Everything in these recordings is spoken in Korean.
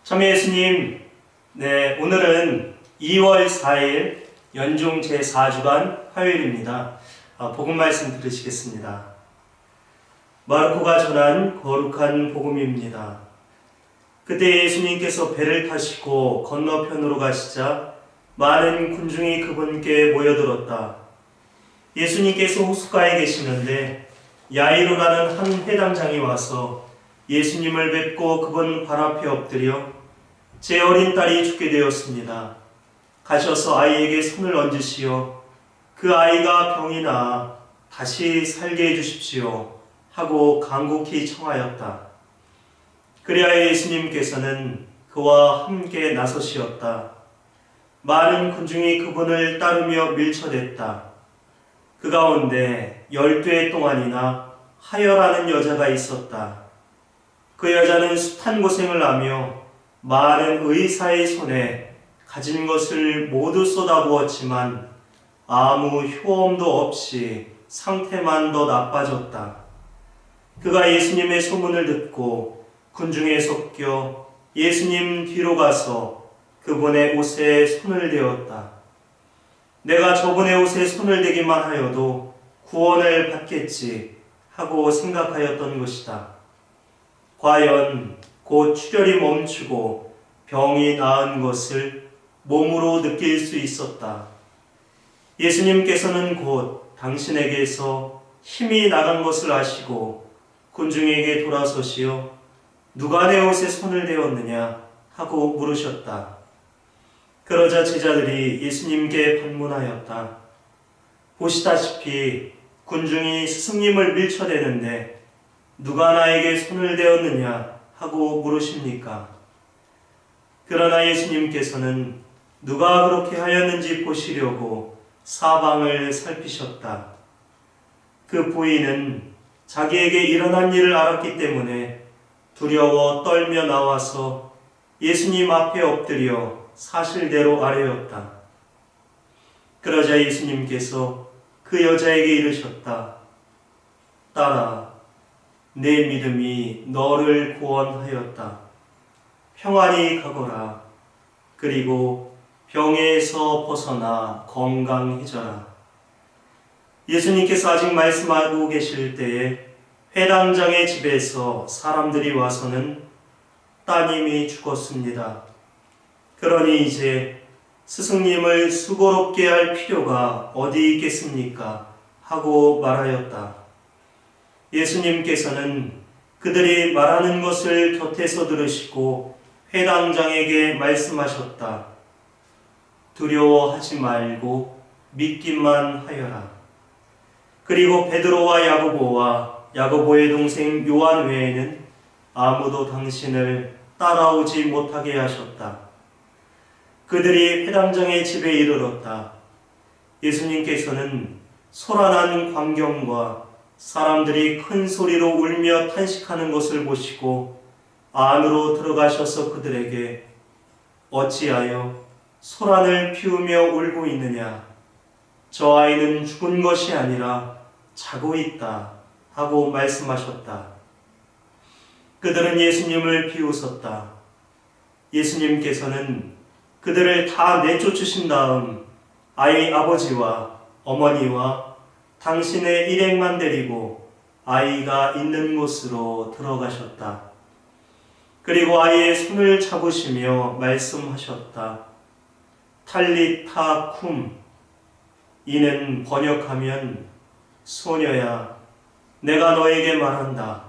참여 예수님, 오늘은 2월 4일 연중 제4주간 화요일입니다. 복음 말씀 들으시겠습니다. 마르코가 전한 거룩한 복음입니다. 그때 예수님께서 배를 타시고 건너편으로 가시자 많은 군중이 그분께 모여들었다. 예수님께서 호숫가에 계시는데 야이로라는 한 회당장이 와서 예수님을 뵙고 그분 발 앞에 엎드려 제 어린 딸이 죽게 되었습니다. 가셔서 아이에게 손을 얹으시어 그 아이가 병이 나아 다시 살게 해주십시오 하고 간곡히 청하였다. 그리하여 예수님께서는 그와 함께 나서시었다. 많은 군중이 그분을 따르며 밀쳐댔다. 그 가운데 12해 동안이나 하여라는 여자가 있었다. 그 여자는 숱한 고생을 하며 많은 의사의 손에 가진 것을 모두 쏟아부었지만 아무 효험도 없이 상태만 더 나빠졌다. 그가 예수님의 소문을 듣고 군중에 섞여 예수님 뒤로 가서 그분의 옷에 손을 대었다. 내가 저분의 옷에 손을 대기만 하여도 구원을 받겠지 하고 생각하였던 것이다. 과연 곧 출혈이 멈추고 병이 나은 것을 몸으로 느낄 수 있었다. 예수님께서는 곧 당신에게서 힘이 나간 것을 아시고 군중에게 돌아서시어 누가 내 옷에 손을 대었느냐 하고 물으셨다. 그러자 제자들이 예수님께 반문하였다. 보시다시피 군중이 스승님을 밀쳐대는데 누가 나에게 손을 대었느냐 하고 물으십니까? 그러나 예수님께서는 누가 그렇게 하였는지 보시려고 사방을 살피셨다. 그 부인은 자기에게 일어난 일을 알았기 때문에 두려워 떨며 나와서 예수님 앞에 엎드려 사실대로 아뢰었다. 그러자 예수님께서 그 여자에게 이르셨다. 딸아, 내 믿음이 너를 구원하였다. 평안히 가거라. 그리고 병에서 벗어나 건강해져라. 예수님께서 아직 말씀하고 계실 때에 회당장의 집에서 사람들이 와서는 따님이 죽었습니다. 그러니 이제 스승님을 수고롭게 할 필요가 어디 있겠습니까? 하고 말하였다. 예수님께서는 그들이 말하는 것을 곁에서 들으시고 회당장에게 말씀하셨다. 두려워하지 말고 믿기만 하여라. 그리고 베드로와 야고보와 야고보의 동생 요한 외에는 아무도 당신을 따라오지 못하게 하셨다. 그들이 회당장의 집에 이르렀다. 예수님께서는 소란한 광경과 사람들이 큰 소리로 울며 탄식하는 것을 보시고 안으로 들어가셔서 그들에게 어찌하여 소란을 피우며 울고 있느냐? 저 아이는 죽은 것이 아니라 자고 있다 하고 말씀하셨다. 그들은 예수님을 비웃었다. 예수님께서는 그들을 다 내쫓으신 다음 아이 아버지와 어머니와 당신의 일행만 데리고 아이가 있는 곳으로 들어가셨다. 그리고 아이의 손을 잡으시며 말씀하셨다. 탈리타 쿰. 이는 번역하면 소녀야, 내가 너에게 말한다.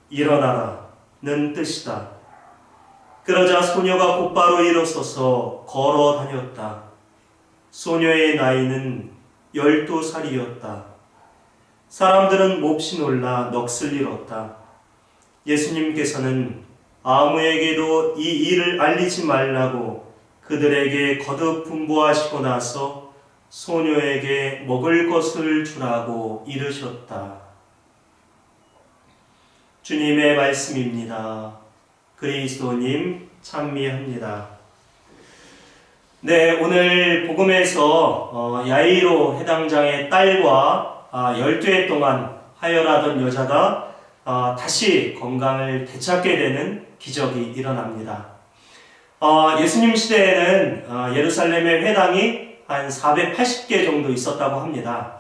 일어나라 는 뜻이다. 그러자 소녀가 곧바로 일어서서 걸어 다녔다. 소녀의 나이는 12살이었다. 사람들은 몹시 놀라 넋을 잃었다. 예수님께서는 아무에게도 이 일을 알리지 말라고 그들에게 거듭 분부하시고 나서 소녀에게 먹을 것을 주라고 이르셨다. 주님의 말씀입니다. 그리스도님 찬미합니다. 오늘 복음에서 야이로 회당장의 딸과 12해 동안 하혈하던 여자가 다시 건강을 되찾게 되는 기적이 일어납니다. 예수님 시대에는 예루살렘의 회당이 한 480개 정도 있었다고 합니다.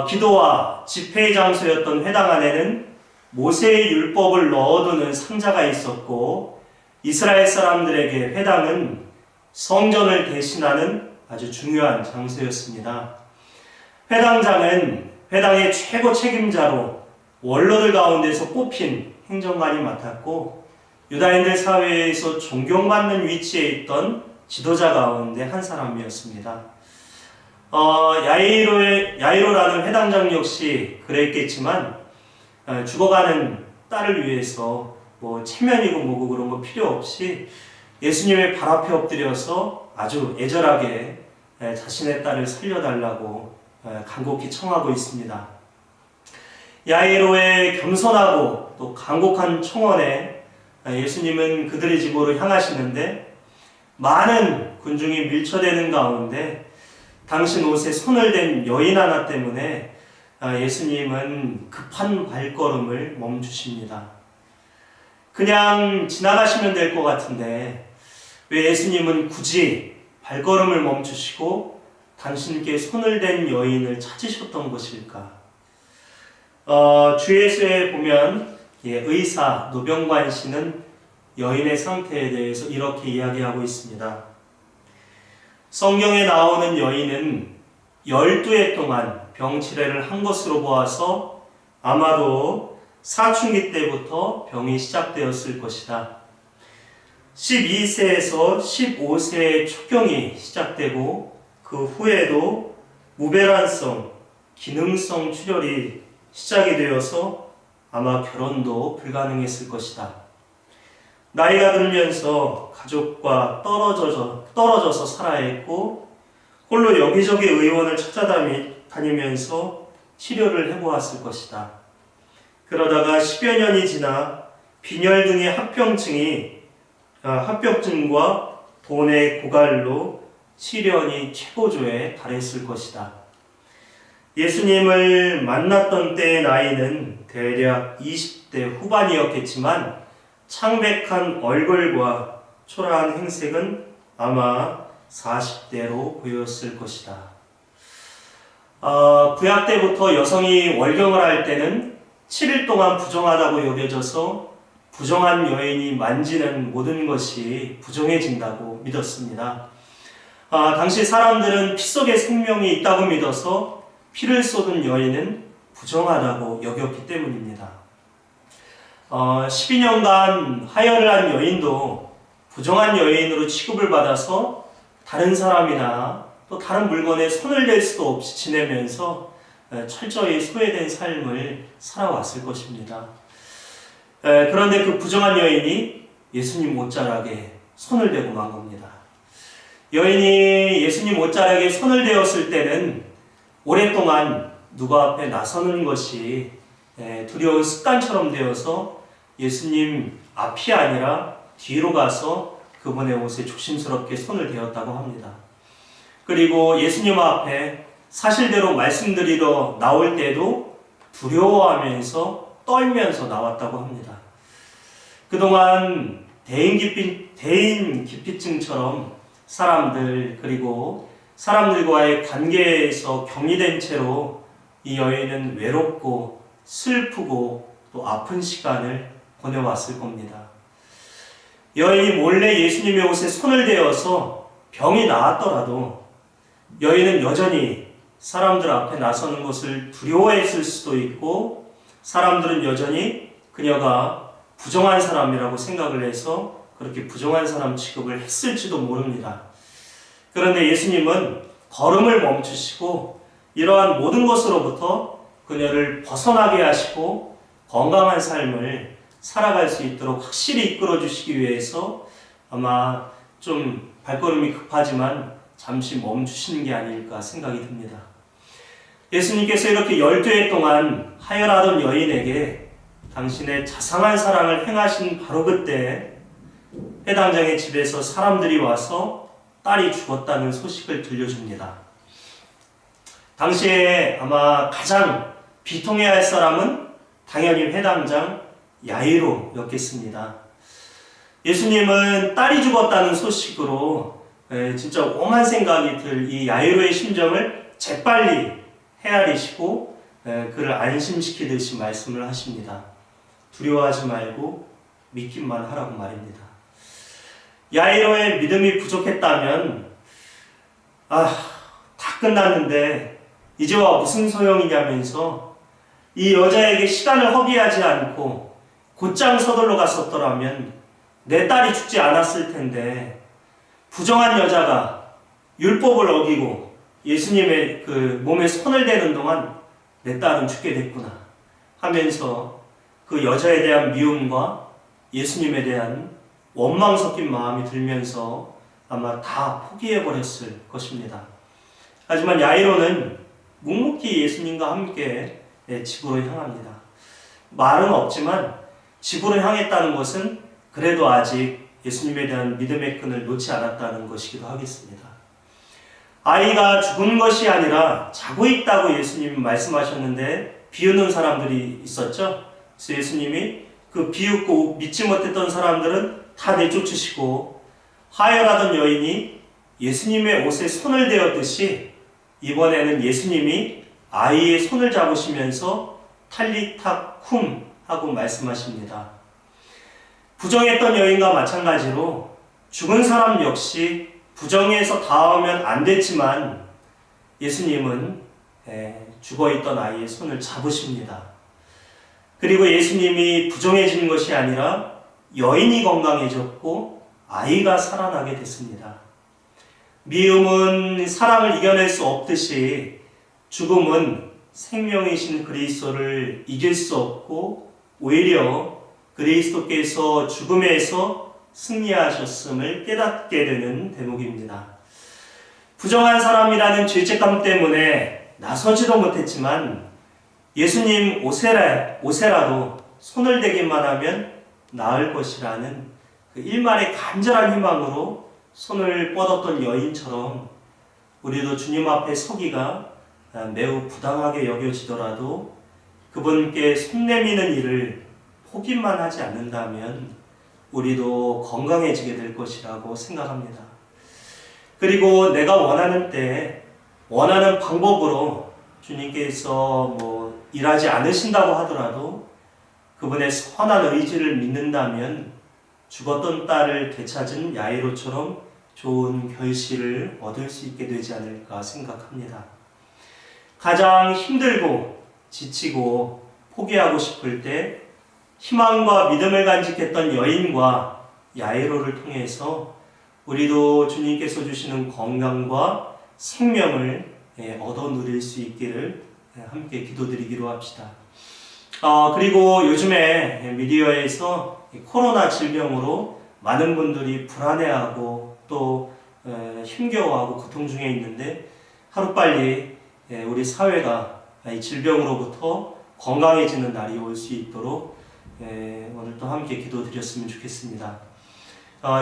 기도와 집회의 장소였던 회당 안에는 모세의 율법을 넣어두는 상자가 있었고, 이스라엘 사람들에게 회당은 성전을 대신하는 아주 중요한 장소였습니다. 회당장은 회당의 최고 책임자로 원로들 가운데서 뽑힌 행정관이 맡았고, 유다인들 사회에서 존경받는 위치에 있던 지도자 가운데 한 사람이었습니다. 야이로라는 회당장 역시 그랬겠지만, 죽어가는 딸을 위해서 체면이고 뭐고 그런 거 필요 없이 예수님의 발 앞에 엎드려서 아주 애절하게 자신의 딸을 살려달라고 간곡히 청하고 있습니다. 야이로의 겸손하고 또 간곡한 청원에 예수님은 그들의 집으로 향하시는데, 많은 군중이 밀쳐대는 가운데 당신 옷에 손을 댄 여인 하나 때문에 예수님은 급한 발걸음을 멈추십니다. 그냥 지나가시면 될 것 같은데 왜 예수님은 굳이 발걸음을 멈추시고 당신께 손을 댄 여인을 찾으셨던 것일까? 주 예수에 보면 의사 노병관 씨는 여인의 상태에 대해서 이렇게 이야기하고 있습니다. 성경에 나오는 여인은 12해 동안 병치레를 한 것으로 보아서 아마도 사춘기 때부터 병이 시작되었을 것이다. 12세에서 15세의 촉경이 시작되고 그 후에도 무배란성, 기능성 출혈이 시작이 되어서 아마 결혼도 불가능했을 것이다. 나이가 들면서 가족과 떨어져서 살아야 했고, 홀로 여기저기 의원을 찾아다니면서 치료를 해보았을 것이다. 그러다가 10여 년이 지나 빈혈 등의 합병증과 돈의 고갈로 치련이 최고조에 달했을 것이다. 예수님을 만났던 때의 나이는 대략 20대 후반이었겠지만 창백한 얼굴과 초라한 행색은 아마 40대로 보였을 것이다. 구약 때부터 여성이 월경을 할 때는 7일 동안 부정하다고 여겨져서 부정한 여인이 만지는 모든 것이 부정해진다고 믿었습니다. 당시 사람들은 피 속에 생명이 있다고 믿어서 피를 쏟은 여인은 부정하다고 여겼기 때문입니다. 12년간 하혈을 한 여인도 부정한 여인으로 취급을 받아서 다른 사람이나 또 다른 물건에 손을 댈 수도 없이 지내면서 철저히 소외된 삶을 살아왔을 것입니다. 그런데 그 부정한 여인이 예수님 옷자락에 손을 대고 만 겁니다. 여인이 예수님 옷자락에 손을 대었을 때는 오랫동안 누구 앞에 나서는 것이 두려운 습관처럼 되어서 예수님 앞이 아니라 뒤로 가서 그분의 옷에 조심스럽게 손을 대었다고 합니다. 그리고 예수님 앞에 사실대로 말씀드리러 나올 때도 두려워하면서 떨면서 나왔다고 합니다. 그동안 대인 기피증처럼 사람들 그리고 사람들과의 관계에서 격리된 채로 이 여인은 외롭고 슬프고 또 아픈 시간을 보내왔을 겁니다. 여인이 몰래 예수님의 옷에 손을 대어서 병이 나았더라도 여인은 여전히 사람들 앞에 나서는 것을 두려워했을 수도 있고, 사람들은 여전히 그녀가 부정한 사람이라고 생각을 해서 그렇게 부정한 사람 취급을 했을지도 모릅니다. 그런데 예수님은 걸음을 멈추시고 이러한 모든 것으로부터 그녀를 벗어나게 하시고 건강한 삶을 살아갈 수 있도록 확실히 이끌어 주시기 위해서 아마 좀 발걸음이 급하지만 잠시 멈추시는 게 아닐까 생각이 듭니다. 예수님께서 이렇게 12해 동안 하혈하던 여인에게 당신의 자상한 사랑을 행하신 바로 그때 해당장의 집에서 사람들이 와서 딸이 죽었다는 소식을 들려줍니다. 당시에 아마 가장 비통해야 할 사람은 당연히 회당장 야이로였겠습니다. 예수님은 딸이 죽었다는 소식으로 진짜 오만 생각이 들 이 야이로의 심정을 재빨리 헤아리시고 그를 안심시키듯이 말씀을 하십니다. 두려워하지 말고 믿기만 하라고 말입니다. 야이로의 믿음이 부족했다면 다 끝났는데 이제와 무슨 소용이냐면서 이 여자에게 시간을 허비하지 않고 곧장 서둘러 갔었더라면 내 딸이 죽지 않았을 텐데, 부정한 여자가 율법을 어기고 예수님의 그 몸에 손을 대는 동안 내 딸은 죽게 됐구나 하면서 그 여자에 대한 미움과 예수님에 대한 원망 섞인 마음이 들면서 아마 다 포기해버렸을 것입니다. 하지만 야이로는 묵묵히 예수님과 함께 집으로 향합니다. 말은 없지만 집으로 향했다는 것은 그래도 아직 예수님에 대한 믿음의 끈을 놓지 않았다는 것이기도 하겠습니다. 아이가 죽은 것이 아니라 자고 있다고 예수님이 말씀하셨는데 비웃는 사람들이 있었죠. 그래서 예수님이 그 비웃고 믿지 못했던 사람들은 다 내쫓으시고, 하혈하던 여인이 예수님의 옷에 손을 대었듯이 이번에는 예수님이 아이의 손을 잡으시면서 탈리타 쿰 하고 말씀하십니다. 부정했던 여인과 마찬가지로 죽은 사람 역시 부정해서 닿으면 안 됐지만 예수님은 죽어있던 아이의 손을 잡으십니다. 그리고 예수님이 부정해진 것이 아니라 여인이 건강해졌고 아이가 살아나게 됐습니다. 미움은 사랑을 이겨낼 수 없듯이 죽음은 생명이신 그리스도를 이길 수 없고 오히려 그리스도께서 죽음에서 승리하셨음을 깨닫게 되는 대목입니다. 부정한 사람이라는 죄책감 때문에 나서지도 못했지만 예수님 옷에라도 손을 대기만 하면 나을 것이라는 그 일말의 간절한 희망으로 손을 뻗었던 여인처럼 우리도 주님 앞에 서기가 매우 부당하게 여겨지더라도 그분께 손 내미는 일을 포기만 하지 않는다면 우리도 건강해지게 될 것이라고 생각합니다. 그리고 내가 원하는 때 원하는 방법으로 주님께서 일하지 않으신다고 하더라도 그분의 선한 의지를 믿는다면 죽었던 딸을 되찾은 야이로처럼 좋은 결실을 얻을 수 있게 되지 않을까 생각합니다. 가장 힘들고 지치고 포기하고 싶을 때 희망과 믿음을 간직했던 여인과 야이로를 통해서 우리도 주님께서 주시는 건강과 생명을 얻어 누릴 수 있기를 함께 기도드리기로 합시다. 그리고 요즘에 미디어에서 코로나 질병으로 많은 분들이 불안해하고 또 힘겨워하고 고통 중에 있는데 하루빨리 우리 사회가 이 질병으로부터 건강해지는 날이 올 수 있도록 오늘 또 함께 기도드렸으면 좋겠습니다.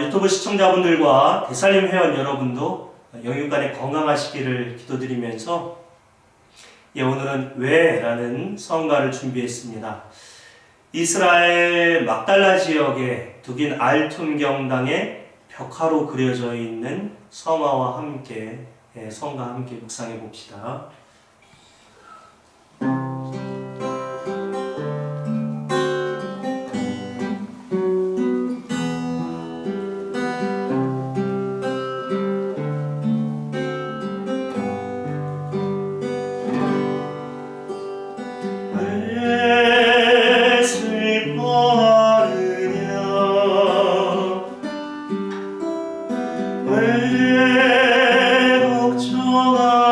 유튜브 시청자분들과 대살림 회원 여러분도 영육간에 건강하시기를 기도드리면서 오늘은 왜라는 성가를 준비했습니다. 이스라엘 막달라 지역에 두긴 알툰 경당에 벽화로 그려져 있는 성화와 함께 성가 함께 묵상해 봅시다. 왜 걱정하느냐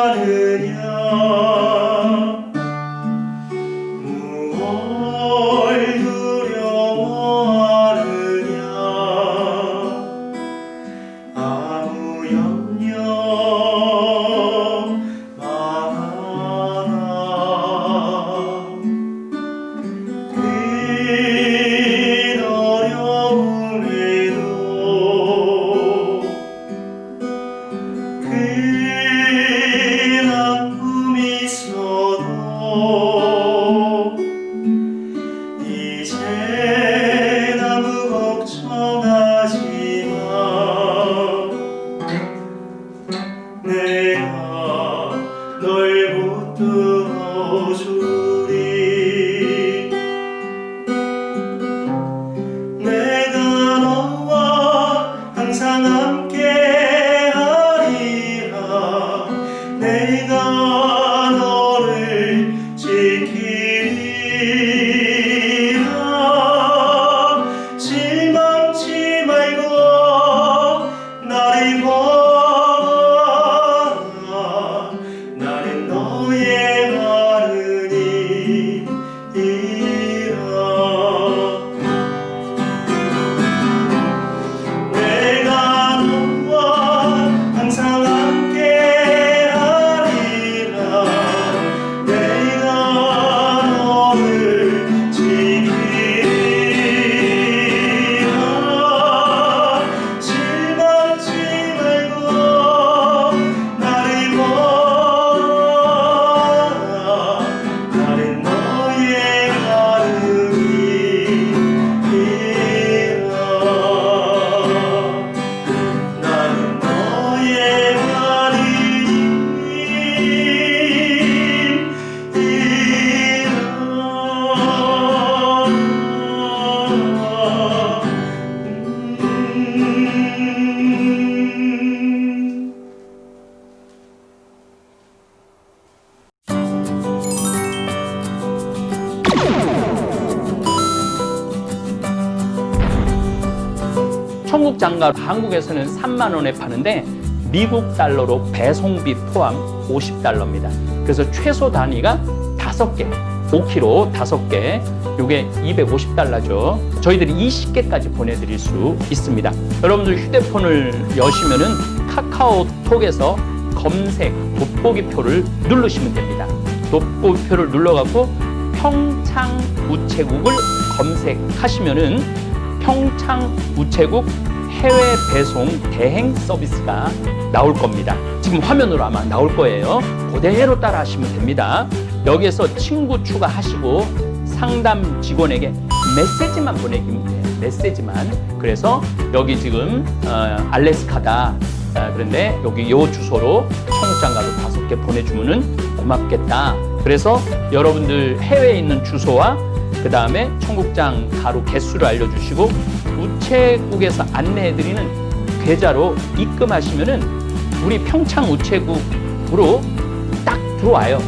청국장과 한국에서는 3만 원에 파는데 미국 달러로 배송비 포함 50달러입니다. 그래서 최소 단위가 5개, 5kg 5개, 요게 250달러죠. 저희들이 20개까지 보내드릴 수 있습니다. 여러분들 휴대폰을 여시면은 카카오톡에서 검색 돋보기표를 누르시면 됩니다. 돋보기표를 눌러갖고 평창 우체국을 검색하시면은 평창 우체국 해외 배송 대행 서비스가 나올 겁니다. 지금 화면으로 아마 나올 거예요. 그대로 따라 하시면 됩니다. 여기에서 친구 추가하시고 상담 직원에게 메시지만 보내기면 돼요. 메시지만. 그래서 여기 지금 알래스카다. 그런데 여기 요 주소로 청국장가루 5개 보내주면은 고맙겠다. 그래서 여러분들 해외에 있는 주소와 그 다음에 청국장 가루 개수를 알려주시고 우체국에서 안내해드리는 계좌로 입금하시면은 우리 평창 우체국으로 딱 들어와요.